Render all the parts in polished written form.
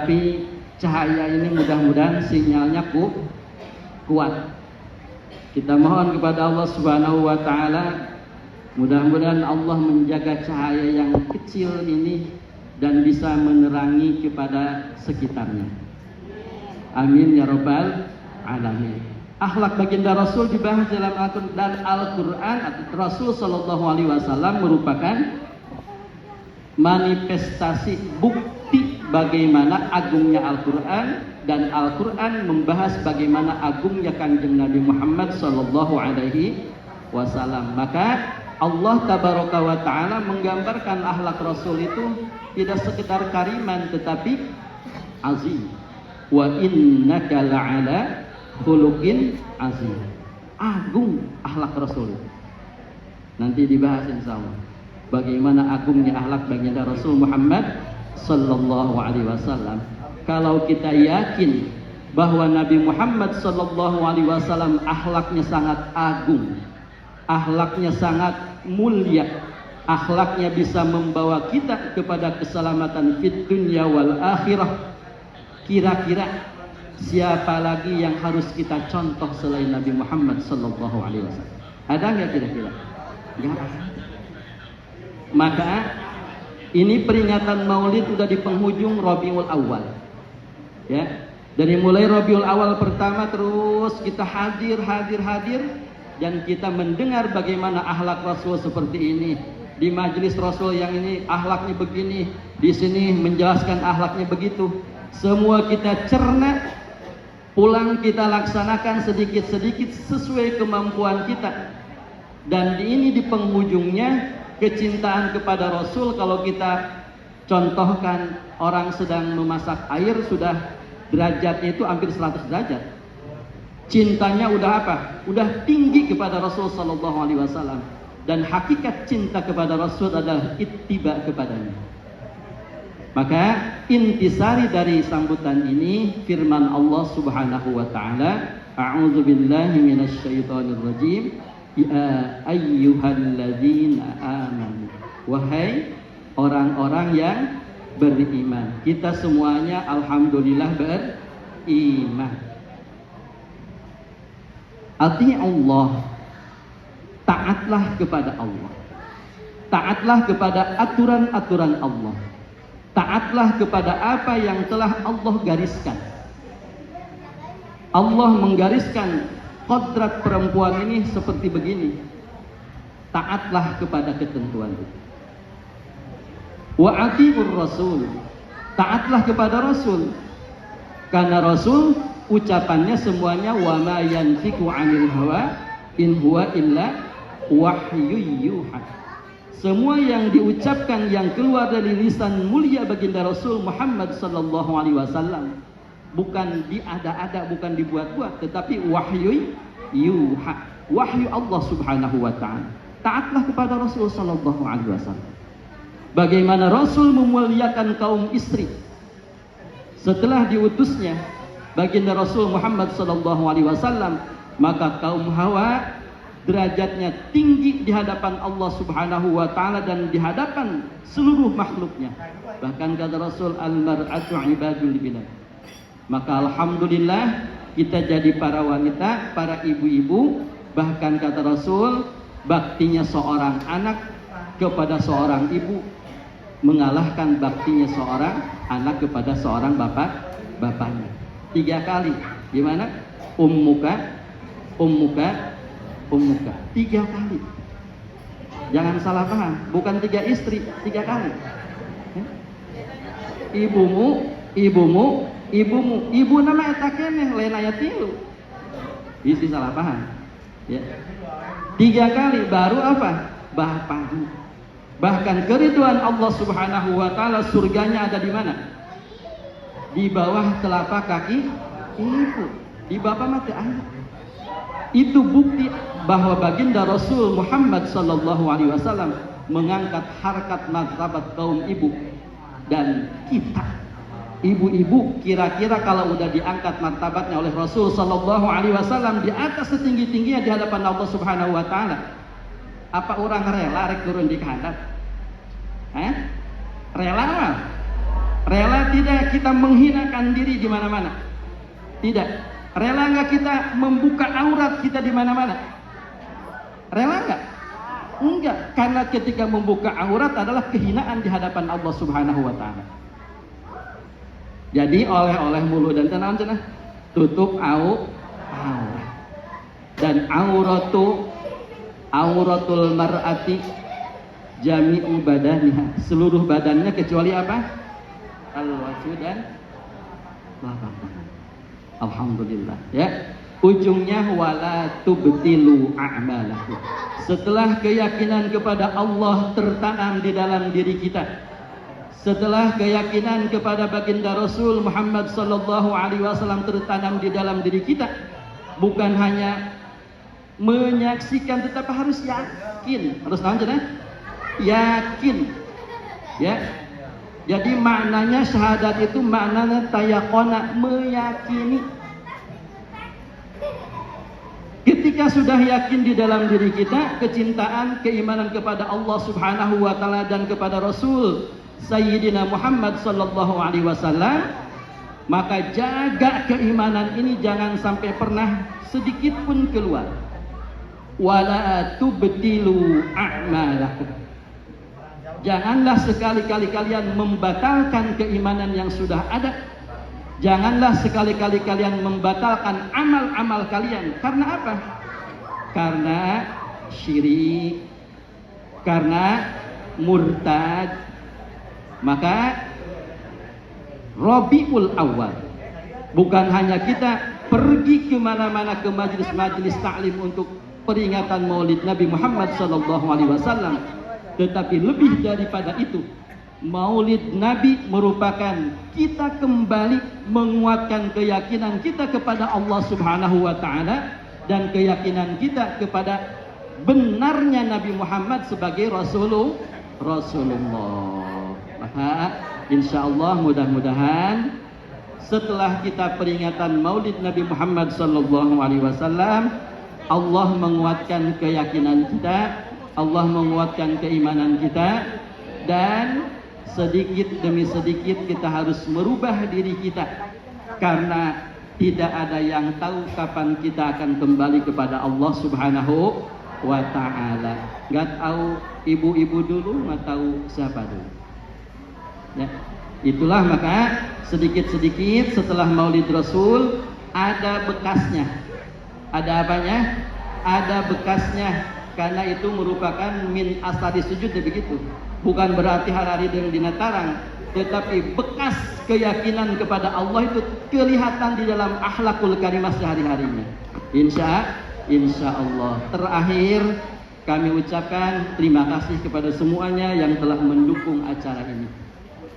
Tapi cahaya ini mudah-mudahan sinyalnya kuat. Kita mohon kepada Allah Subhanahu wa taala, mudah-mudahan Allah menjaga cahaya yang kecil ini dan bisa menerangi kepada sekitarnya. Amin ya rabbal alamin. Akhlak baginda Rasul dibahas dalam Al-Quran. Rasul Shallallahu Alaihi Wasallam merupakan manifestasi bukti bagaimana agungnya Al-Quran, dan Al-Quran membahas bagaimana agungnya Kanjeng Nabi Muhammad Shallallahu Alaihi Wasallam. Maka Allah Tabaraka wa Ta'ala menggambarkan akhlak Rasul itu tidak sekedar kariman, tetapi azim. Wa innaka la'ala khuluqin azim. Agung akhlak Rasul. Nanti dibahas insyaallah bagaimana agungnya akhlak baginda Rasul Muhammad sallallahu alaihi wasallam. Kalau kita yakin bahwa Nabi Muhammad sallallahu alaihi wasallam akhlaknya sangat agung, akhlaknya sangat mulia, akhlaknya bisa membawa kita kepada keselamatan fid dunya wal akhirah, kira-kira siapa lagi yang harus kita contoh selain Nabi Muhammad sallallahu alaihi wasallam? Ada nggak kira-kira? Nggak ada. Maka ini peringatan Maulid sudah di penghujung Rabiul Awal. Ya, dari mulai Rabiul Awal pertama terus kita hadir dan kita mendengar bagaimana akhlak Rasul seperti ini. Di majelis Rasul yang ini akhlaknya begini, di sini menjelaskan akhlaknya begitu. Semua kita cerna, pulang kita laksanakan sedikit-sedikit sesuai kemampuan kita. Dan ini di penghujungnya kecintaan kepada Rasul. Kalau kita contohkan orang sedang memasak air, sudah derajatnya itu hampir 100 derajat. Cintanya udah apa? Udah tinggi kepada Rasul sallallahu alaihi wasallam. Dan hakikat cinta kepada Rasul adalah ittiba kepadanya. Maka intisari dari sambutan ini firman Allah Subhanahu wa taala, a'udzubillahi minasyaitonir rajim. Ya ayyuhalladzina amanu, wahai orang-orang yang beriman. Kita semuanya alhamdulillah beriman. Artinya Allah, taatlah kepada Allah, taatlah kepada aturan-aturan Allah, taatlah kepada apa yang telah Allah gariskan. Allah menggariskan kodrat perempuan ini seperti begini. Taatlah kepada ketentuan itu. Wa atiur rasul, taatlah kepada Rasul. Karena Rasul ucapannya semuanya wa ma yantiqu 'anil hawa in huwa illa wahyu yuha. Semua yang diucapkan yang keluar dari lisan mulia baginda Rasul Muhammad sallallahu alaihi wasallam bukan diada-ada, bukan dibuat-buat, tetapi wahyu yuha, wahyu Allah Subhanahu wa taala. Taatlah kepada Rasul sallallahu alaihi wasallam. Bagaimana Rasul memuliakan kaum istri setelah diutusnya baginda Rasul Muhammad sallallahu alaihi wasallam, maka kaum Hawa derajatnya tinggi di hadapan Allah Subhanahu wa taala dan di hadapan seluruh makhluknya. Bahkan kata Rasul, al-mar'atu ibadul bilad. Maka alhamdulillah kita jadi para wanita, para ibu-ibu, bahkan kata Rasul, baktinya seorang anak kepada seorang ibu mengalahkan baktinya seorang anak kepada seorang bapaknya. 3 kali. Gimana? Ummuka 3 kali. Jangan salah paham, bukan 3 istri, 3 kali. Ibumu, ibu nama eta keneh lain aya 3. Isi salah paham. Ya. 3 kali baru apa? Bapakmu. Bahkan keriduan Allah Subhanahu wa taala, surganya ada di mana? Di bawah telapak kaki ibu. Di bapak mata anak. Itu bukti bahwa baginda Rasul Muhammad sallallahu alaihi wasallam mengangkat harkat martabat kaum ibu. Dan kita ibu-ibu kira-kira kalau udah diangkat martabatnya oleh Rasul sallallahu alaihi wasallam di atas setinggi-tingginya di hadapan Allah Subhanahu wa taala, apa orang rela rek turun di kehandap? Rela mah? Rela tidak kita menghinakan diri di mana-mana? Tidak. Rela nggak kita membuka aurat kita di mana-mana? Rela nggak? Enggak. Karena ketika membuka aurat adalah kehinaan di hadapan Allah Subhanahu wa Ta'ala. Jadi oleh mulut dan tangan cenah tutup aurat. Dan auratul mar'ati jami'u badaniha, seluruh badannya kecuali apa? Al-wajhu dan belakang. Alhamdulillah ya. Ujungnya wala tubtilu a'malakum. Setelah keyakinan kepada Allah tertanam di dalam diri kita, setelah keyakinan kepada baginda Rasul Muhammad sallallahu alaihi wasallam tertanam di dalam diri kita, bukan hanya menyaksikan tetapi harus yakin. Harus tahu yakin. Ya. Jadi maknanya syahadat itu maknanya tayaqona, meyakini. Ketika sudah yakin di dalam diri kita kecintaan, keimanan kepada Allah Subhanahu wa Ta'ala dan kepada Rasul Sayyidina Muhammad sallallahu alaihi wasallam, maka jaga keimanan ini jangan sampai pernah sedikit pun keluar. Wala tubtilu a'malakum. Janganlah sekali-kali kalian membatalkan keimanan yang sudah ada. Janganlah sekali-kali kalian membatalkan amal-amal kalian. Karena apa? Karena syirik, karena murtad. Maka Rabiul Awal, bukan hanya kita pergi kemana-mana ke majelis-majelis taklim untuk peringatan Maulid Nabi Muhammad SAW, tetapi lebih daripada itu, Maulid Nabi merupakan kita kembali menguatkan keyakinan kita kepada Allah Subhanahu wa Ta'ala dan keyakinan kita kepada benarnya Nabi Muhammad sebagai Rasulullah. Maka insya Allah mudah-mudahan setelah kita peringatan Maulid Nabi Muhammad SAW, Allah menguatkan keyakinan kita, Allah menguatkan keimanan kita, dan sedikit demi sedikit kita harus merubah diri kita, karena tidak ada yang tahu kapan kita akan kembali kepada Allah Subhanahu wa Ta'ala. Gak tahu ibu-ibu dulu, gak tahu siapa dulu ya. Itulah maka sedikit-sedikit setelah Maulid Rasul ada bekasnya. Ada apanya? Ada bekasnya. Karena itu merupakan min asari sujud, begitu. Bukan berarti hari dengan dinatarang, tetapi bekas keyakinan kepada Allah itu kelihatan di dalam akhlakul karimah sehari-harinya. Insya Allah. Terakhir kami ucapkan terima kasih kepada semuanya yang telah mendukung acara ini.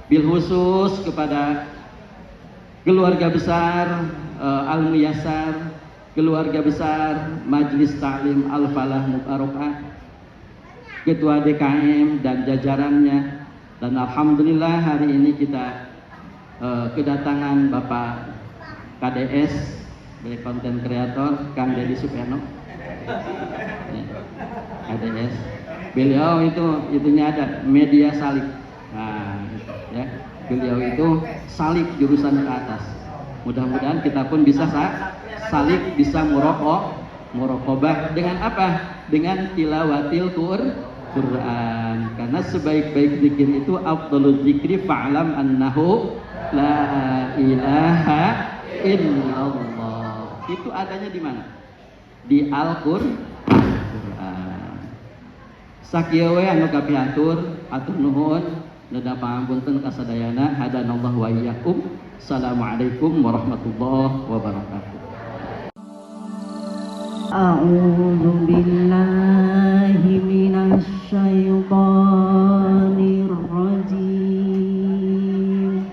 Bil khusus kepada keluarga besar Al-Muyassar, keluarga besar Majelis Ta'lim Al-Falah Mubarakah, Ketua DKM dan jajarannya, dan alhamdulillah hari ini kita kedatangan Bapak KDS dari konten kreator Kang Deddy Superno ya, KDS. Beliau itunya ada media salib. Nah, ya, beliau itu salib jurusan ke atas. Mudah-mudahan kita pun bisa salib, bisa muraqabah dengan apa? Dengan tilawatil Quran. Karena sebaik-baik zikir itu afdhalul zikri fa'lam annahu la ilaha illallah. Itu adanya di mana? Di Al-Qur'an. Sakieu we anu kapiatur, atur nuhun, neda pangapunten kasadayana, hadanallahu wa iyyakum. Assalamualaikum warahmatullahi wabarakatuh. A'udzu billahi minasy syaithanir rajim.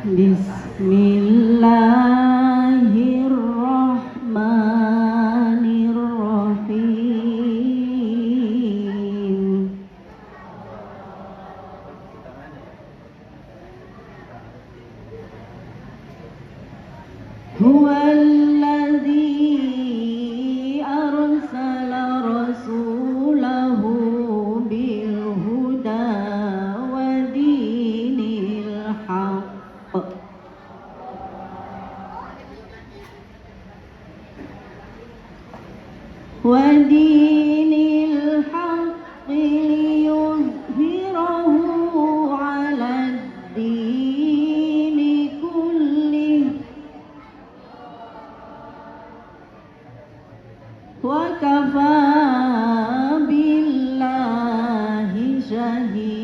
Bismillahirrahmanirrahim. Huwallazi ودين الحق ليظهره على الدين كله وكفى بالله شهيدا.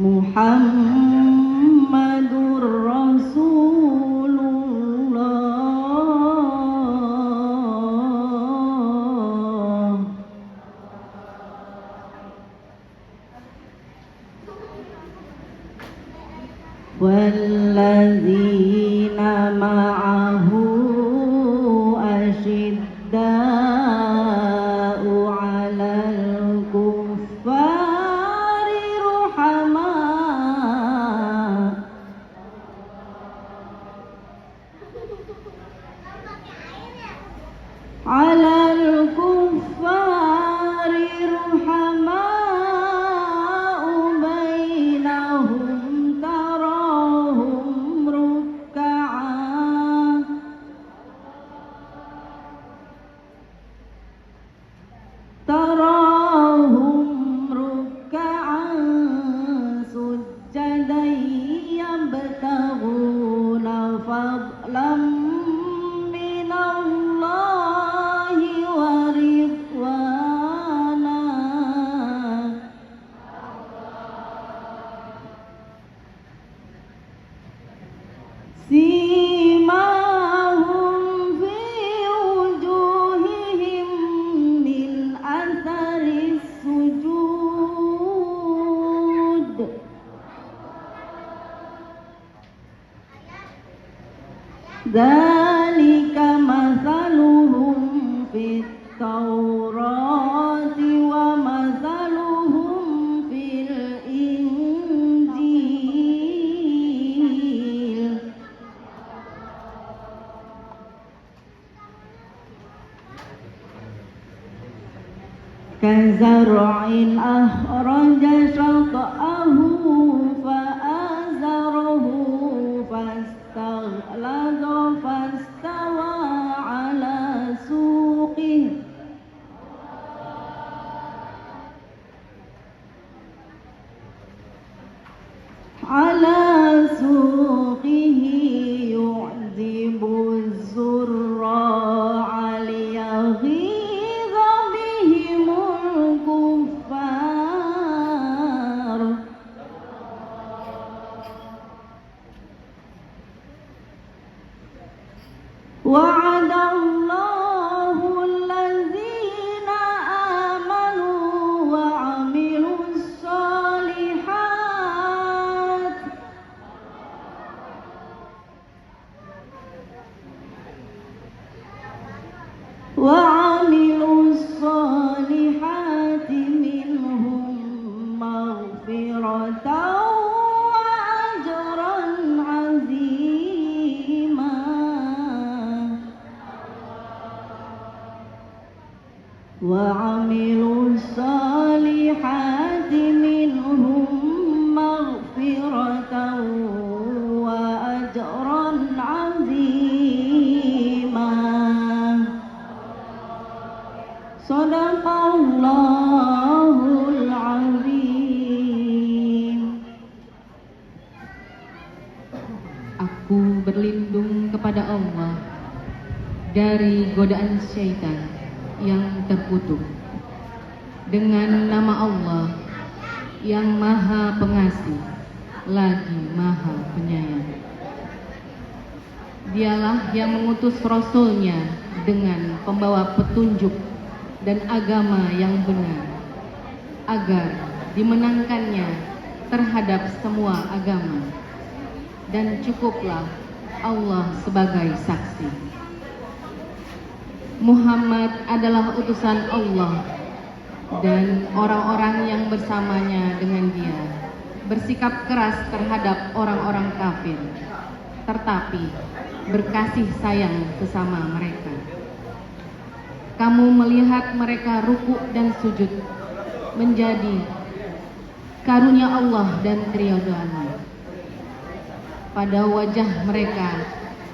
Muhammadur Rasulullah walladzina ma'ahu asyidda'u 'alal kuffari ruhamaa 'alal kuffari ruhama'u bainahum tarahum ruk'an sujjadan yabtaghuna fadlan minallahi wa ridwana simahum fi wujuhihim min atharis sujud dzalika mathaluhum fit taurati wa mathaluhum fil injil kazar'in akhraja shat'ahu fa'azarahu fastaghlada fastawa 'ala suqihi yu'dzibu az-zurra'a liyaghiza bihimul kuffar wa'adallahu allazina amanu wa 'amilus solihat minhum maghfiratan wa ajran 'azima wa 'amilus solihati minhum maghfiratan wa ajran 'azima. Shadaqallahul azim. Aku berlindung kepada Allah dari godaan syaitan yang terkutuk dengan nama Allah yang Maha Pengasih lagi Maha Penyayang. Dialah yang mengutus Rasul-Nya dengan pembawa petunjuk dan agama yang benar, agar dimenangkannya terhadap semua agama, dan cukuplah Allah sebagai saksi. Muhammad adalah utusan Allah, dan orang-orang yang bersamanya dengan dia bersikap keras terhadap orang-orang kafir, tetapi berkasih sayang sesama mereka. Kamu melihat mereka rukuk dan sujud menjadi karunia Allah dan keridhaannya. Pada wajah mereka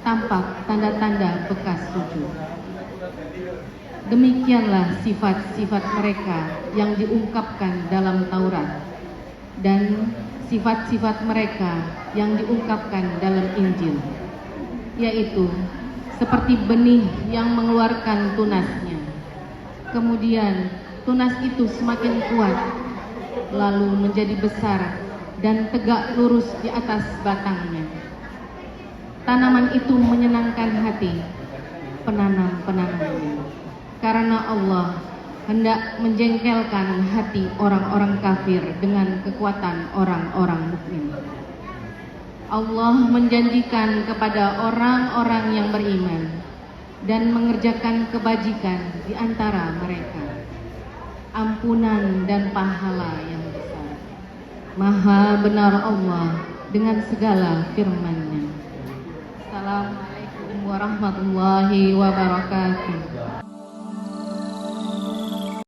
tampak tanda-tanda bekas sujud. Demikianlah sifat-sifat mereka yang diungkapkan dalam Taurat dan sifat-sifat mereka yang diungkapkan dalam Injil, yaitu seperti benih yang mengeluarkan tunasnya. Kemudian tunas itu semakin kuat, lalu menjadi besar dan tegak lurus di atas batangnya. Tanaman itu menyenangkan hati penanam-penanamnya, karena Allah hendak menjengkelkan hati orang-orang kafir dengan kekuatan orang-orang mukmin. Allah menjanjikan kepada orang-orang yang beriman dan mengerjakan kebajikan di antara mereka ampunan dan pahala yang besar. Maha benar Allah dengan segala firman-Nya. Assalamualaikum warahmatullahi wabarakatuh.